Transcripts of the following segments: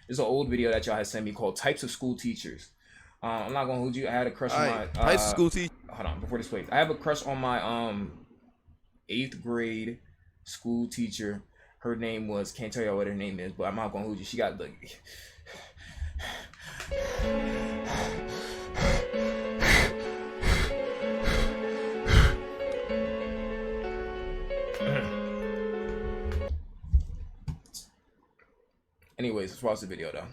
It's an old video that y'all had sent me called "Types of School Teachers." I'm not gonna hold you. I had a crush All on right, my. high school teacher. Hold on, before this plays, I have a crush on my eighth grade school teacher. Her name was, can't tell y'all what her name is, but I'm not gonna hold you. She got like. Anyways, let's watch the video though.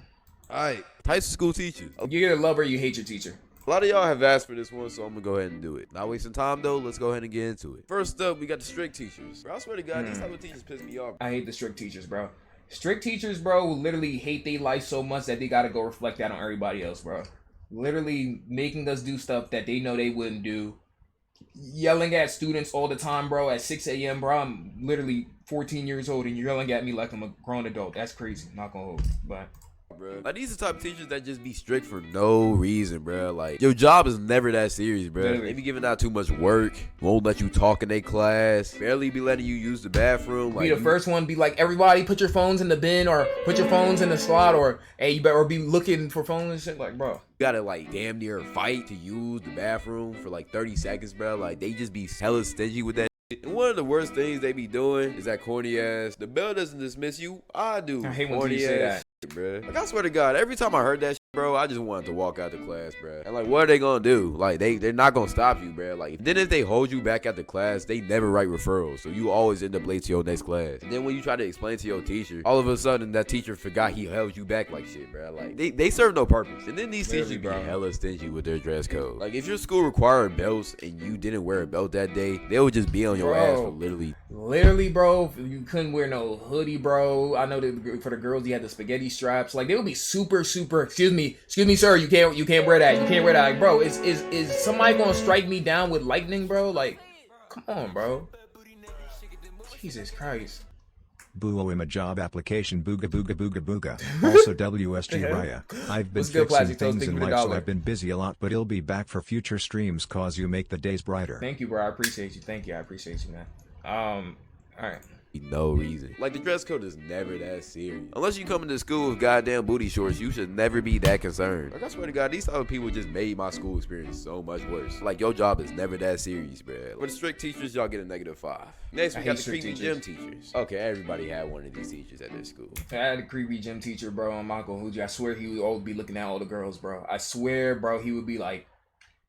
All right, types of school teachers. You either love her or you hate your teacher. A lot of y'all have asked for this one, so I'm gonna go ahead and do it. Not wasting time though, let's go ahead and get into it. First up, we got the strict teachers. Bro, I swear to God, these type of teachers piss me off. I hate the strict teachers, bro. Strict teachers, bro, literally hate their life so much that they gotta go reflect that on everybody else, bro. Literally making us do stuff that they know they wouldn't do. Yelling at students all the time, bro, at 6 a.m., bro. I'm literally 14 years old and you're yelling at me like I'm a grown adult. That's crazy. I'm not gonna hold you, but... Bro. Like, these are the type of teachers that just be strict for no reason, bro. Like, your job is never that serious, bro. Literally. They be giving out too much work, won't let you talk in their class, barely be letting you use the bathroom. Like, be the first one, be like, everybody put your phones in the bin or put your phones in the slot, or hey, you better be looking for phones and shit. Like, bro, you gotta like damn near fight to use the bathroom for like 30 seconds, bro. Like, they just be hella stingy with that. And one of the worst things they be doing is that corny ass, the bell doesn't dismiss you, I do. I hate when corny you say ass that. shit, bro. Like, I swear to God, every time I heard that shit, bro, I just wanted to walk out the class, bro. And like, what are they gonna do? Like, they're not gonna stop you, bro. Like, then if they hold you back at the class, they never write referrals, so you always end up late to your next class. And then when you try to explain to your teacher, all of a sudden that teacher forgot he held you back like shit, bro. Like, they serve no purpose. And then these Literally, teachers be bro. hella stingy with their dress code. Like, if your school required belts and you didn't wear a belt that day, they would just be on your ass for literally, bro. You couldn't wear no hoodie, bro. I know that for the girls, you had the spaghetti straps. Like, they would be super. Excuse me, sir. You can't wear that. You can't wear that. Like, bro, is somebody gonna strike me down with lightning, bro? Like, come on, bro. Jesus Christ. Booima job application booga booga booga booga. Also WSG Raya. I've been What's good, fixing Plastic Toast? things Thank you in for the life, so dollar. I've been busy a lot, but I'll be back for future streams cause you make the days brighter. Thank you, bro. I appreciate you. Thank you. I appreciate you, man. All right. no reason. Like, the dress code is never that serious. Unless you come into school with goddamn booty shorts, you should never be that concerned. Like, I swear to God, these type of people just made my school experience so much worse. Like, your job is never that serious, bruh. For the strict teachers, y'all get a -5. Next, we got the creepy gym teachers. Okay, everybody had one of these teachers at their school. I had a creepy gym teacher, bro. I'm not gonna hold you. I swear he would always be looking at all the girls, bro. I swear, bro, he would be like,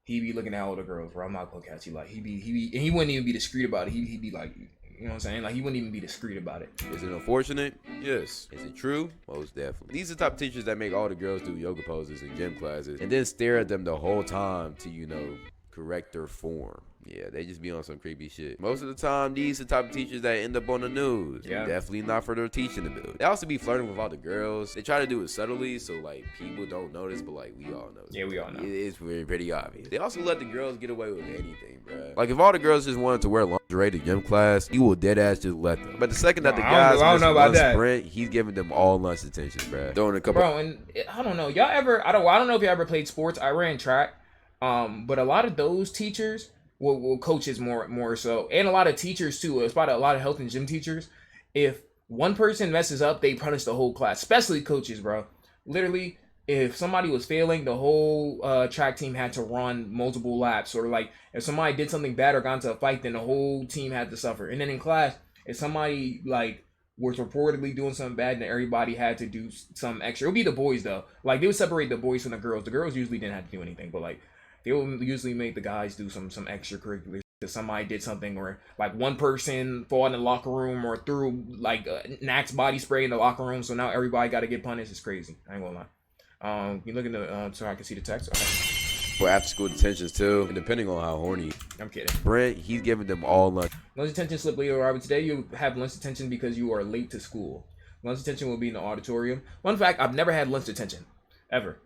he'd be looking at all the girls, bro. I'm not gonna catch you. Like, and he wouldn't even be discreet about it. He'd be like, you know what I'm saying? Like, he wouldn't even be discreet about it. Is it unfortunate? Yes. Is it true? Most definitely. These are the type of teachers that make all the girls do yoga poses in gym classes and then stare at them the whole time to, you know, correct their form. Yeah, they just be on some creepy shit. Most of the time, these are the type of teachers that end up on the news. Yeah. Definitely not for their teaching ability. They also be flirting with all the girls. They try to do it subtly, so like people don't notice, but like we all know. Yeah, we all know. It's pretty obvious. They also let the girls get away with anything, bro. Like, if all the girls just wanted to wear lingerie to gym class, you will dead ass just let them. But the second that the guys I don't know about miss that. one sprint, he's giving them all lunch attention, bro. Throwing a couple. Bro, and I don't know. Y'all ever? I don't know if you ever played sports. I ran track. But a lot of those teachers, well, coaches more so, and a lot of teachers too. It's about a lot of health and gym teachers. If one person messes up, they punish the whole class, especially coaches, bro. Literally, if somebody was failing, the whole track team had to run multiple laps, or like if somebody did something bad or got into a fight, then the whole team had to suffer. And then in class, if somebody like was reportedly doing something bad, then everybody had to do some extra. It would be the boys though. Like, they would separate the boys from the girls. The girls usually didn't have to do anything, but like they would usually make the guys do some extracurriculars. If somebody did something, or like one person fought in the locker room or threw like an Axe body spray in the locker room, so now everybody got to get punished. It's crazy. I ain't gonna lie. You look in the so I can see the text. Okay. For after school detentions too, and depending on how horny. I'm kidding. Brent, he's giving them all lunch. Lunch detention slip, Leo Robert. Today you have lunch detention because you are late to school. Lunch detention will be in the auditorium. One fact: I've never had lunch detention, ever.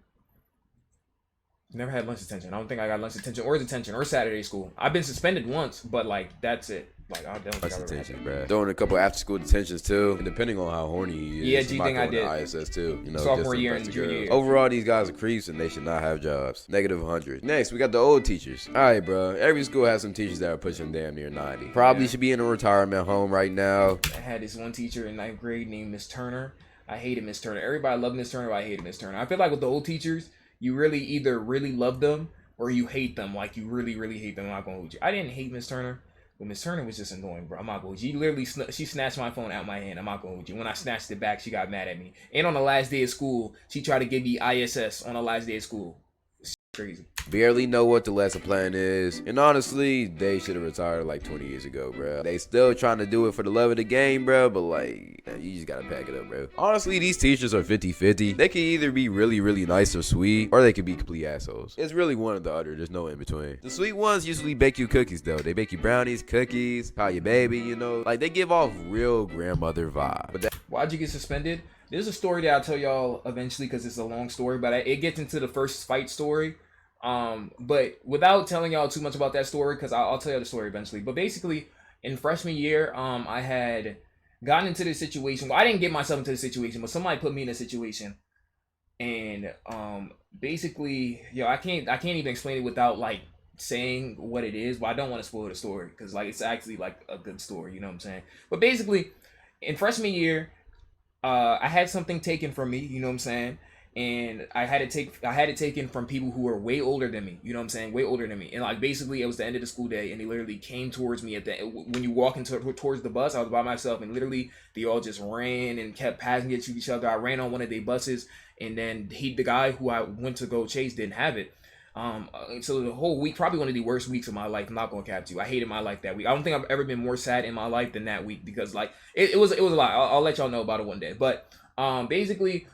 Never had lunch detention. I don't think I got lunch detention or detention or Saturday school. I've been suspended once, but like that's it. Like, I don't think I've ever had Detention, that. bro. Throwing a couple after school detentions too, and depending on how horny he is. Yeah, he might G-thing go I into did. ISS too. You know, Sophomore just to year impress and the junior girls. year. Overall, these guys are creeps and they should not have jobs. -100. Next, we got the old teachers. All right, bro. Every school has some teachers that are pushing damn near 90. Probably should be in a retirement home right now. I had this one teacher in 9th grade named Miss Turner. I hated Miss Turner. Everybody loved Miss Turner, but I hated Miss Turner. I feel like with the old teachers, you really either really love them or you hate them. Like you really, really hate them. I'm not gonna hold you. I didn't hate Miss Turner, but Miss Turner was just annoying, bro. I'm not gonna hold you. She literally she snatched my phone out my hand. I'm not gonna hold you. When I snatched it back, she got mad at me. And on the last day of school, she tried to give me ISS on the last day of school. It's crazy. Barely know what the lesson plan is. And honestly, they should have retired like 20 years ago, bro. They still trying to do it for the love of the game, bro. But like, you just gotta pack it up, bro. Honestly, these teachers are 50-50. They can either be really, really nice or sweet, or they can be complete assholes. It's really one or the other. There's no in between. The sweet ones usually bake you cookies, though. They bake you brownies, cookies, call you baby, you know. Like, they give off real grandmother vibe. But Why'd you get suspended? There's a story that I'll tell y'all eventually because it's a long story, but it gets into the first fight story. But without telling y'all too much about that story, because I'll tell you the story eventually. But basically, in freshman year, I had gotten into this situation. Well, I didn't get myself into the situation, but somebody put me in a situation. And basically, I can't even explain it without like saying what it is. But I don't want to spoil the story because like it's actually like a good story. You know what I'm saying? But basically, in freshman year, I had something taken from me. You know what I'm saying? And I had it taken from people who were way older than me. You know what I'm saying? Way older than me. And like basically it was the end of the school day and they literally came towards me when you walk towards the bus. I was by myself and literally they all just ran and kept passing it to each other. I ran on one of their buses and then the guy who I went to go chase didn't have it. So the whole week, probably one of the worst weeks of my life. I'm not gonna cap to you. I hated my life that week. I don't think I've ever been more sad in my life than that week because like it was a lot. I'll let y'all know about it one day. But basically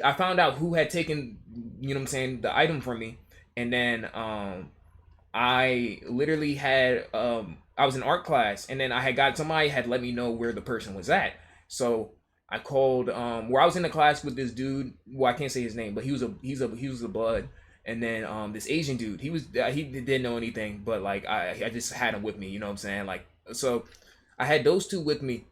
I found out who had taken, you know what I'm saying, the item from me. And then I literally had, I was in art class and then somebody had let me know where the person was at. So I called, where I was in the class with this dude, well, I can't say his name, but he was a blood. And then this Asian dude, he didn't know anything, but like I just had him with me, you know what I'm saying? Like, so I had those two with me.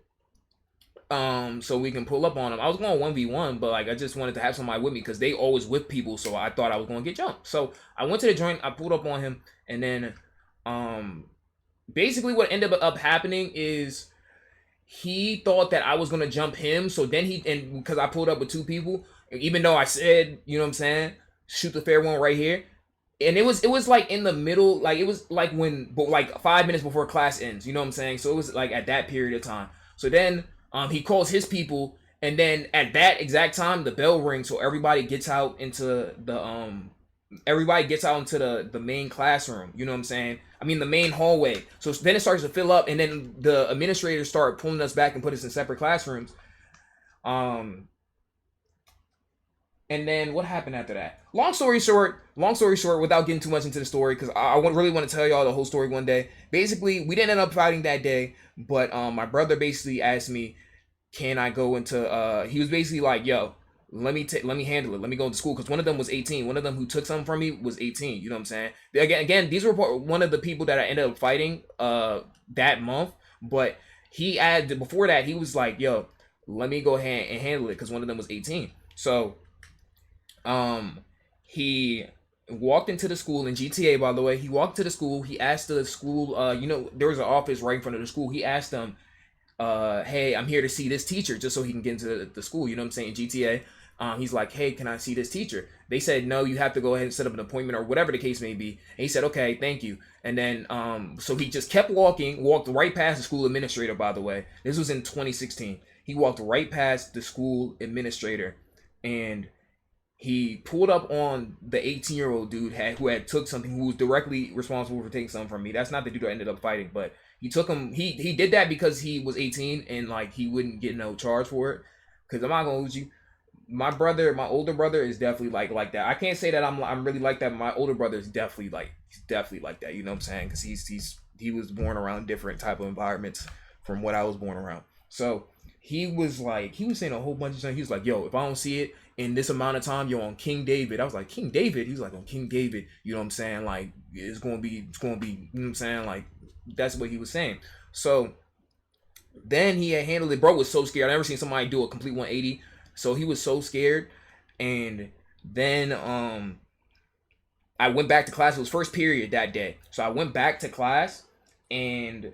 So we can pull up on them. I was going 1v1, but like I just wanted to have somebody with me because they always with people, so I thought I was going to get jumped. So I went to the joint, I pulled up on him, and then basically what ended up happening is he thought that I was going to jump him, so then because I pulled up with two people, even though I said, you know what I'm saying, shoot the fair one right here. And it was like in the middle, like it was like like 5 minutes before class ends, you know what I'm saying? So it was like at that period of time. So then he calls his people, and then at that exact time the bell rings, so everybody gets out into the main classroom. You know what I'm saying? I mean the main hallway. So then it starts to fill up, and then the administrators start pulling us back and put us in separate classrooms. And then what happened after that? Long story short, without getting too much into the story, because I really want to tell y'all the whole story one day. Basically, we didn't end up fighting that day, but my brother basically asked me, can I go into, he was basically like, yo, let me handle it. Let me go into school, because one of them was 18. One of them who took something from me was 18. You know what I'm saying? Again, these were one of the people that I ended up fighting that month, but before that, he was like, yo, let me go ahead and handle it, because one of them was 18. So he walked into the school in GTA, by the way. He walked to the school. He asked the school, there was an office right in front of the school. He asked them, hey, I'm here to see this teacher, just so he can get into the school. You know what I'm saying? GTA. He's like, hey, can I see this teacher? They said, no, you have to go ahead and set up an appointment or whatever the case may be. And he said, okay, thank you. And then, so he just kept walked right past the school administrator, by the way. This was in 2016. He walked right past the school administrator, and he pulled up on the 18-year-old dude who had took something, who was directly responsible for taking something from me. That's not the dude I ended up fighting, but he took him. He did that because he was 18 and like he wouldn't get no charge for it. Because I'm not gonna lose you. My older brother is definitely like that. I can't say that I'm really like that. But my older brother is definitely like that. You know what I'm saying? Because he was born around different type of environments from what I was born around. So he was saying a whole bunch of things. He was like, yo, if I don't see it in this amount of time, you're on King David. I was like, King David? He was like, on King David. You know what I'm saying? Like, it's gonna be, you know what I'm saying? Like, that's what he was saying. So then he had handled it. Bro was so scared. I never seen somebody do a complete 180. So he was so scared. And then I went back to class. It was first period that day. So I went back to class, and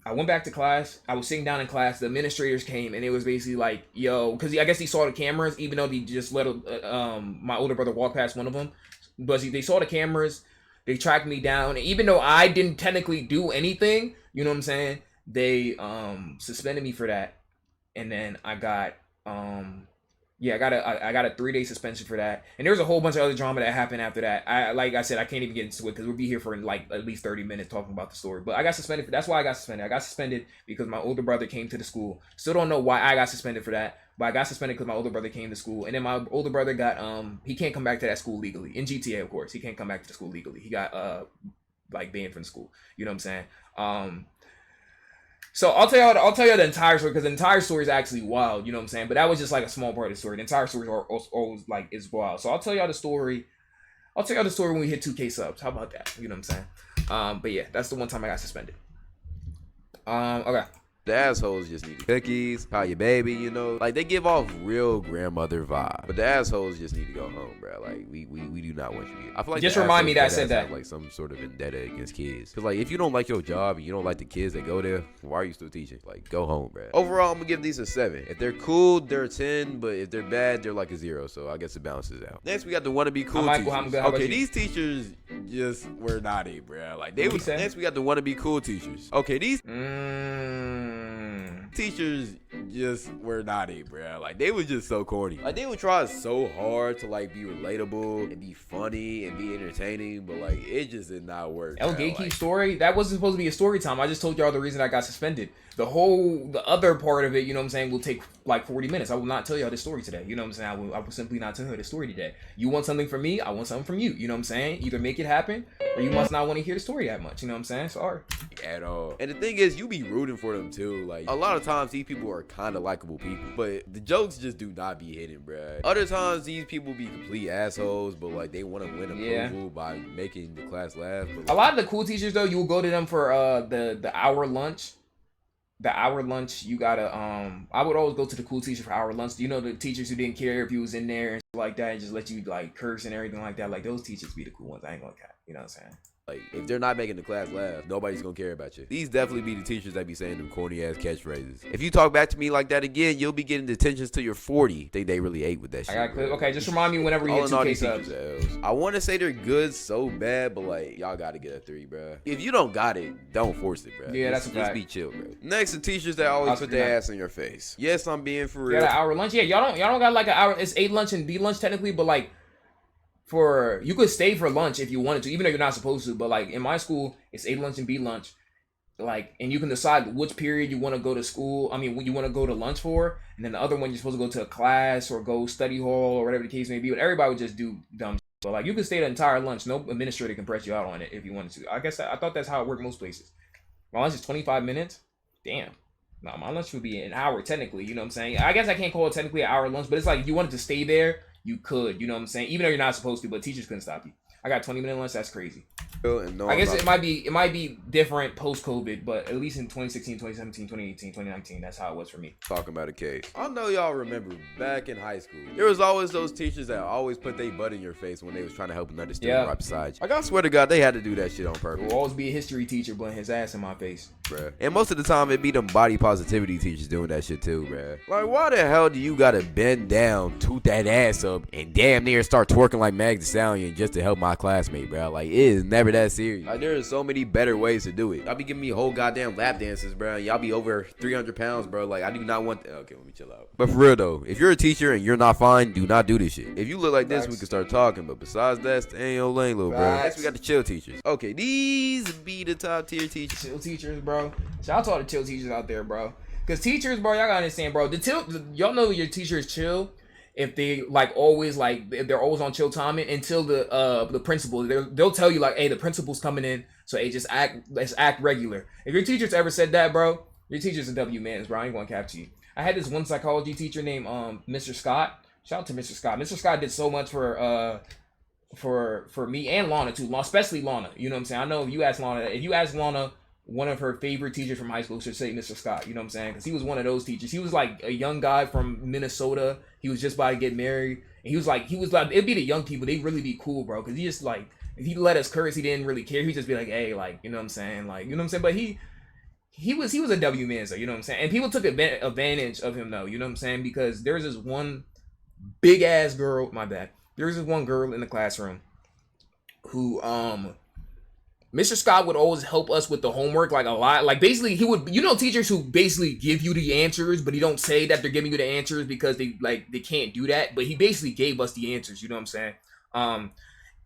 I went back to class. I was sitting down in class. The administrators came, and it was basically like, "Yo," because I guess he saw the cameras, even though they just let my older brother walk past one of them. But they saw the cameras. They tracked me down, and even though I didn't technically do anything, you know what I'm saying? They suspended me for that, and then I got I got a 3-day suspension for that, and there was a whole bunch of other drama that happened after that. Like I said, I can't even get into it because we'll be here for like at least 30 minutes talking about the story. But I got suspended. That's why I got suspended. I got suspended because my older brother came to the school. Still don't know why I got suspended for that, but I got suspended because my older brother came to school, and then my older brother got he can't come back to that school legally in GTA. Of course, he can't come back to the school legally. He got like banned from school. You know what I'm saying? So I'll tell you the entire story because the entire story is actually wild, you know what I'm saying? But that was just like a small part of the story. The entire story always like is wild. So I'll tell y'all the story. I'll tell y'all the story when we hit 2K subs. How about that? You know what I'm saying? But yeah, that's the one time I got suspended. Okay. The assholes just need cookies, call your baby, you know. Like, they give off real grandmother vibe. But the assholes just need to go home, bro. Like, we do not want you here. I feel like just remind me that I said that. Have, like, some sort of vendetta against kids. Because, like, if you don't like your job and you don't like the kids that go there, why are you still teaching? Like, go home, bro. Overall, I'm going to give these a 7. If they're cool, they're a 10. But if they're bad, they're like a 0. So I guess it balances out. Next, we got the wannabe cool teachers. Okay, these teachers just were naughty, bro. Like, they was. Next, we got the wannabe cool teachers. Okay, these teachers just were naughty, bro. Like, they was just so corny. Like, they would try so hard to like be relatable and be funny and be entertaining, but like it just did not work. El Gatekeep story, that wasn't supposed to be a story time. I just told y'all the reason I got suspended. The other part of it, you know what I'm saying, will take like 40 minutes. I will not tell y'all this story today. You know what I'm saying? I will simply not tell you this story today. You want something from me, I want something from you. You know what I'm saying? Either make it happen or you must not want to hear the story that much. You know what I'm saying? Sorry. At all. And the thing is, you be rooting for them too. Like, a lot of times these people are kind of likable people, but the jokes just do not be hitting, bruh. Other times these people be complete assholes, but like they want to win approval by making the class laugh. But, like, a lot of the cool teachers though, you will go to them for the hour lunch. The hour lunch, you gotta I would always go to the cool teacher for hour lunch. You know, the teachers who didn't care if you was in there and stuff like that and just let you like curse and everything like that. Like, those teachers be the cool ones. I ain't gonna cap. You know what I'm saying? Like, if they're not making the class laugh, nobody's gonna care about you. These definitely be the teachers that be saying them corny ass catchphrases. If you talk back to me like that again, you'll be getting detentions till you're 40. Think they really ate with that shit. I got clip. Okay, just remind me whenever you hit 2K subs. I want to say they're good so bad, but like, y'all gotta get a 3, bro. If you don't got it, don't force it, bro. Yeah, that's a fact. Just be chill, bro. Next, the teachers that always put their ass in your face. Yes, I'm being for real. You got an hour lunch? Yeah, y'all don't got like an hour. It's 8 lunch and B lunch technically, but like, you could stay for lunch if you wanted to, even though you're not supposed to. But like in my school, it's A lunch and B lunch. Like, and you can decide which period you want to go to school. I mean, when you want to go to lunch for, and then the other one you're supposed to go to a class or go study hall or whatever the case may be. But everybody would just do dumb shit. But like, you could stay the entire lunch. No administrator can press you out on it if you wanted to. I guess I thought that's how it worked most places. My lunch is 25 minutes. Damn. No, my lunch would be an hour technically. You know what I'm saying? I guess I can't call it technically an hour lunch, but it's like if you wanted to stay there, you could, you know what I'm saying? Even though you're not supposed to, but teachers couldn't stop you. I got 20-minute lunch. That's crazy. I guess it might be different post-COVID, but at least in 2016, 2017, 2018, 2019, that's how it was for me. Talking about a case. I know y'all remember back in high school, there was always those teachers that always put their butt in your face when they was trying to help another student right beside you. Like, I swear to God, they had to do that shit on purpose. There will always be a history teacher putting his ass in my face. Bruh. And most of the time, it be them body positivity teachers doing that shit too, bruh. Like, why the hell do you gotta bend down, toot that ass up, and damn near start twerking like Meg Thee Stallion just to help my classmate, bruh? Like, it is never that serious. Like, there are so many better ways to do it. Y'all be giving me whole goddamn lap dances, bruh. Y'all be over 300 pounds, bro. Like, I do not want okay, let me chill out. But for real though, if you're a teacher and you're not fine, do not do this shit. If you look like this, we can start talking. But besides that, stay in your lane, little bro. Next, we got the chill teachers. Okay, these be the top tier teachers. Chill teachers, bro. Shout out to all the chill teachers out there, bro. Because teachers, bro, y'all gotta understand, bro. Y'all know your teacher is chill if they if they're always on chill timing until the principal, they'll tell you like, hey, the principal's coming in, so hey, let's act regular. If your teacher's ever said that, bro, your teacher's a W man, bro. I ain't gonna cap to you. I had this one psychology teacher named Mr. Scott. Shout out to Mr. Scott. Mr. Scott did so much for me and Lana too, especially Lana. You know what I'm saying? I know if you ask Lana, one of her favorite teachers from high school should say Mr. Scott. You know what I'm saying? Because he was one of those teachers. He was like a young guy from Minnesota. He was just about to get married. And he was like, it'd be the young people. They'd really be cool, bro. Because he just like, if he let us curse, he didn't really care. He'd just be like, hey, like, you know what I'm saying? Like, you know what I'm saying? But he he was a W man, so you know what I'm saying. And people took advantage of him though, you know what I'm saying, because there's this one big ass girl. My bad. There's this one girl in the classroom who Mr. Scott would always help us with the homework like a lot. Like basically he would, teachers who basically give you the answers, but he don't say that they're giving you the answers because they can't do that. But he basically gave us the answers, you know what I'm saying?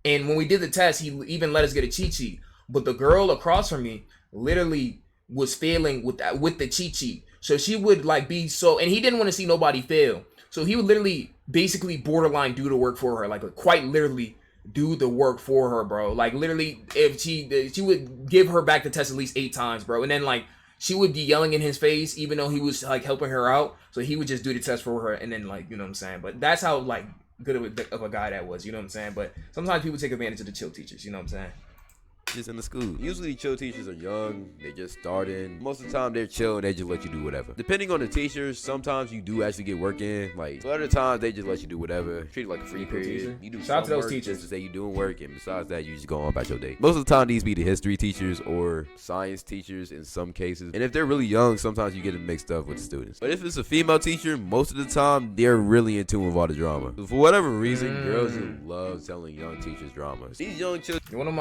And when we did the test, he even let us get a cheat sheet. But the girl across from me literally was failing with the cheat sheet. So she would be so, and he didn't want to see nobody fail. So he would literally basically borderline do the work for her, quite literally do the work for her, bro. Like literally, if she would give her back the test at least 8 times, bro, and then she would be yelling in his face, even though he was helping her out. So he would just do the test for her, and then you know what I'm saying. But that's how good of a guy that was, you know what I'm saying. But sometimes people take advantage of the chill teachers, you know what I'm saying. Just in the school. Usually chill teachers are young, they just starting. Most of the time they're chill and they just let you do whatever. Depending on the teachers, sometimes you do actually get work in. Other times they just let you do whatever. Treat it like a free period. You do shout out to those work teachers just to say you doing work, and besides that you just go on about your day. Most of the time these be the history teachers or science teachers in some cases. And if they're really young, sometimes you get them mixed up with the students. But if it's a female teacher, most of the time they're really in tune with all the drama. So for whatever reason, girls just love telling young teachers dramas. These young children. One of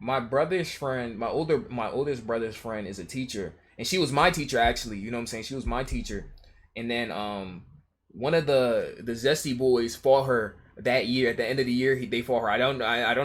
my brother's friend, my oldest brother's friend is a teacher, and she was my teacher actually, you know what I'm saying? She was my teacher. And then one of the Zesty boys fought her that year. At the end of the year, they fought her. I don't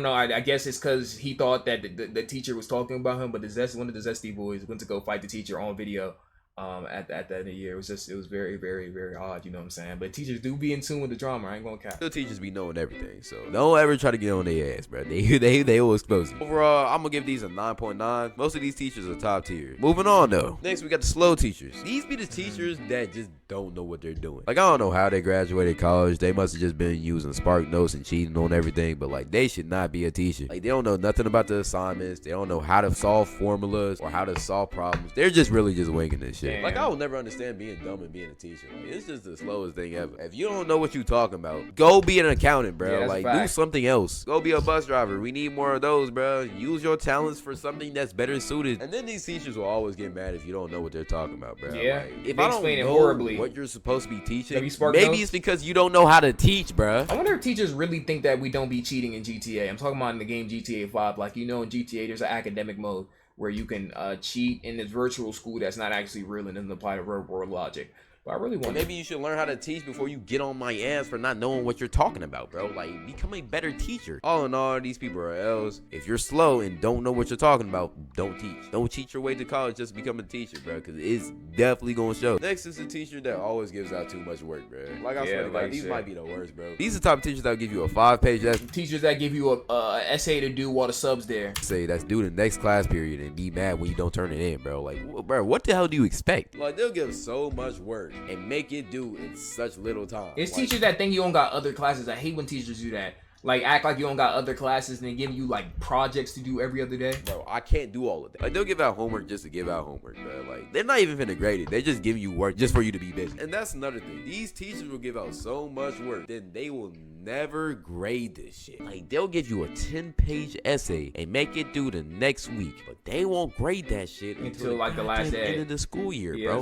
know. I guess it's because he thought that the teacher was talking about him, but one of the Zesty boys went to go fight the teacher on video. At the end of the year, it was very, very, very odd, you know what I'm saying. But teachers do be in tune with the drama. I ain't gonna cap. The teachers be knowing everything, so don't ever try to get on their ass, bro. They will expose you. Overall, I'm gonna give these a 9.9. Most of these teachers are top tier. Moving on though. Next, we got the slow teachers. These be the teachers that just don't know what they're doing. I don't know how they graduated college. They must have just been using Spark Notes and cheating on everything. But they should not be a teacher. They don't know nothing about the assignments. They don't know how to solve formulas or how to solve problems. They're just really just winging this shit. Damn. I will never understand being dumb and being a teacher. It's just the slowest thing ever. If you don't know what you talking about, go be an accountant, bro. Yeah, do something else. Go be a bus driver. We need more of those, bro. Use your talents for something that's better suited. And then these teachers will always get mad if you don't know what they're talking about, bro. Yeah. If they I don't explain know it horribly what you're supposed to be teaching, maybe it's because you don't know how to teach, bro. I wonder if teachers really think that we don't be cheating in GTA. I'm talking about in the game GTA 5. In GTA, there's an academic mode where you can cheat in this virtual school that's not actually real and doesn't apply to real world logic. But I really want. Maybe you should learn how to teach before you get on my ass for not knowing what you're talking about, bro. Become a better teacher. All in all, these people are L's. If you're slow and don't know what you're talking about, don't teach. Don't cheat your way to college just to become a teacher, bro, because it's definitely gonna show. Next is the teacher that always gives out too much work, bro. I swear to God, these might be the worst, bro. These are the type of teachers that will give you a 5-page essay. Teachers that give you a essay to do while the sub's there. Say that's due the next class period and be mad when you don't turn it in, bro. Bro, what the hell do you expect? They'll give so much work and make it do in such little time. It's teachers that think you don't got other classes. I hate when teachers do that. Act like you don't got other classes and they give you projects to do every other day. Bro, I can't do all of that. They'll give out homework just to give out homework, bro. They're not even finna grade it. They just give you work just for you to be busy. And that's another thing. These teachers will give out so much work, then they will never grade this shit. They'll give you a 10-page essay and make it due the next week, but they won't grade that shit until the last day. End of the school year, yeah, bro.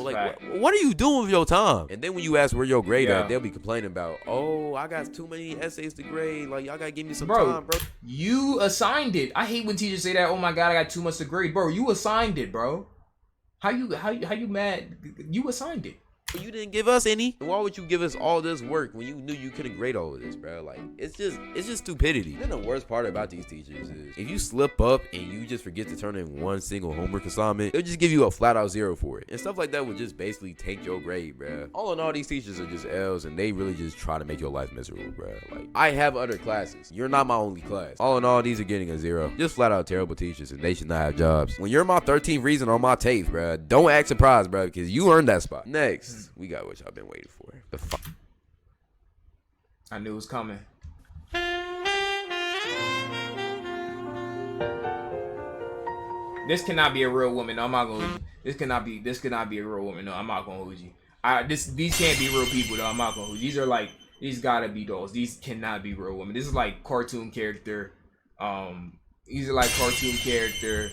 What are you doing with your time? And then when you ask where your grade at, they'll be complaining about, oh, I got too many essays to grade. Y'all gotta give me some time, bro. You assigned it. I hate when teachers say that. Oh my god, I got too much to grade, bro. You assigned it, bro. How you mad? You assigned it. You didn't give us any. Why would you give us all this work when you knew you couldn't grade all of this, bro? It's just stupidity. Then the worst part about these teachers is if you slip up and you just forget to turn in one single homework assignment, they'll just give you a flat out 0 for it. And stuff like that would just basically tank your grade, bro. All in all, these teachers are just L's and they really just try to make your life miserable, bro. I have other classes. You're not my only class. All in all, these are getting a 0. Just flat out terrible teachers and they should not have jobs. When you're my 13th reason on my tape, bro, don't act surprised, bro, because you earned that spot. Next. We got what y'all been waiting for. The fuck. I knew it was coming. This cannot be a real woman. No, I'm not gonna hold you. This cannot be a real woman. No, I'm not gonna hold you. These can't be real people though. I'm not gonna hold you. These gotta be dolls. These cannot be real women. This is cartoon character. These are cartoon character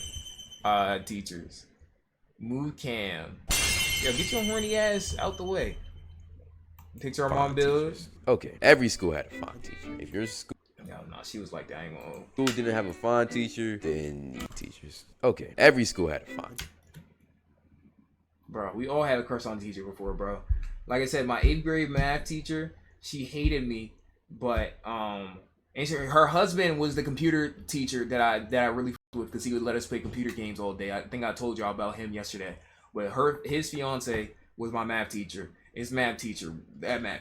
teachers. Move cam. Yo, get your horny ass out the way. Picture our mom Fine bills. teachers. Okay, every school had a fine teacher. If your school No, she was like that. I ain't gonna. didn't have a fine teacher, then you teachers. Okay, every school had a fine teacher. Bro, we all had a crush on a teacher before, bro. Like I said, my 8th grade math teacher, she hated me, but her husband was the computer teacher that I really fucked with because he would let us play computer games all day. I think I told y'all about him yesterday. But his fiance was my math teacher. That math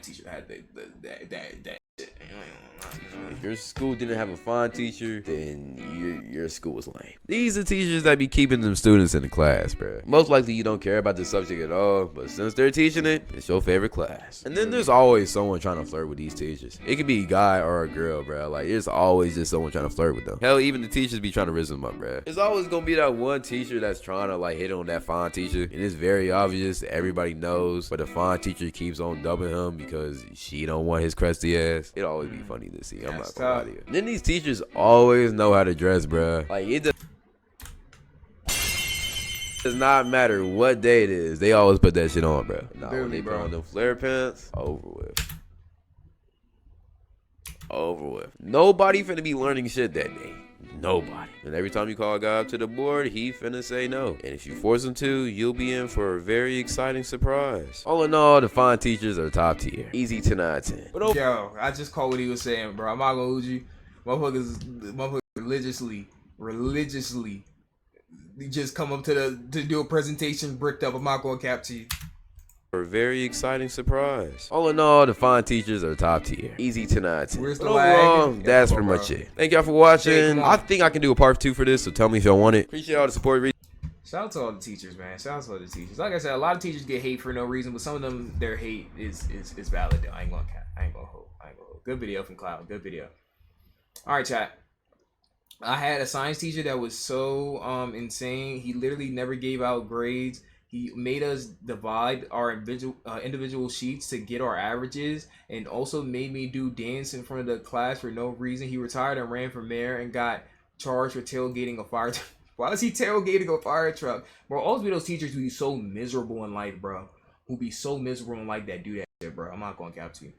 teacher had that. If your school didn't have a fine teacher, then your school was lame. These are teachers that be keeping them students in the class, bro. Most likely you don't care about the subject at all, but since they're teaching it, it's your favorite class. And then there's always someone trying to flirt with these teachers. It could be a guy or a girl, bro. Like, there's always just someone trying to flirt with them. Hell, even the teachers be trying to raise them up, bro. There's always gonna be that one teacher that's trying to like hit on that fine teacher, and it's very obvious. Everybody knows, but the fine teacher keeps on dubbing him because she don't want his crusty ass. It always be funny to see. I'm not gonna lie to you. Then these teachers always know how to dress, bro. Like, it does not matter what day it is. They always put that shit on, bro. Nah, when they put on them flare pants, over with. Over with. Nobody finna be learning shit that day. Nobody. And every time you call a guy up to the board, he finna say no. And if you force him to, you'll be in for a very exciting surprise. All in all, the fine teachers are top tier. Easy 10 out of 10. But Yo, I just caught what he was saying, bro. I'm not gonna hold you. Motherfuckers religiously just come up to do a presentation bricked up. I'm not gonna cap to you. For a very exciting surprise. All in all, the fine teachers are top tier. Easy 10 out of 10. Where's the But lag? overall, Yeah, that's come on, pretty much bro. it. Thank y'all for watching. Hey, come on. I think I can do a part 2 for this, so tell me if y'all want it. Appreciate all the support. Shout out to all the teachers, man. Shout out to all the teachers. Like I said, a lot of teachers get hate for no reason, but some of them, their hate is valid. Though. I ain't gonna hold. Good video from Cloud. Good video. All right, chat. I had a science teacher that was so insane. He literally never gave out grades. He made us divide our individual sheets to get our averages, and also made me do dance in front of the class for no reason. He retired and ran for mayor and got charged for tailgating a fire truck. Why is he tailgating a fire truck? Bro, always be those teachers who be so miserable in life, bro. Who be so miserable in life that do that shit, bro. I'm not going to cap to you.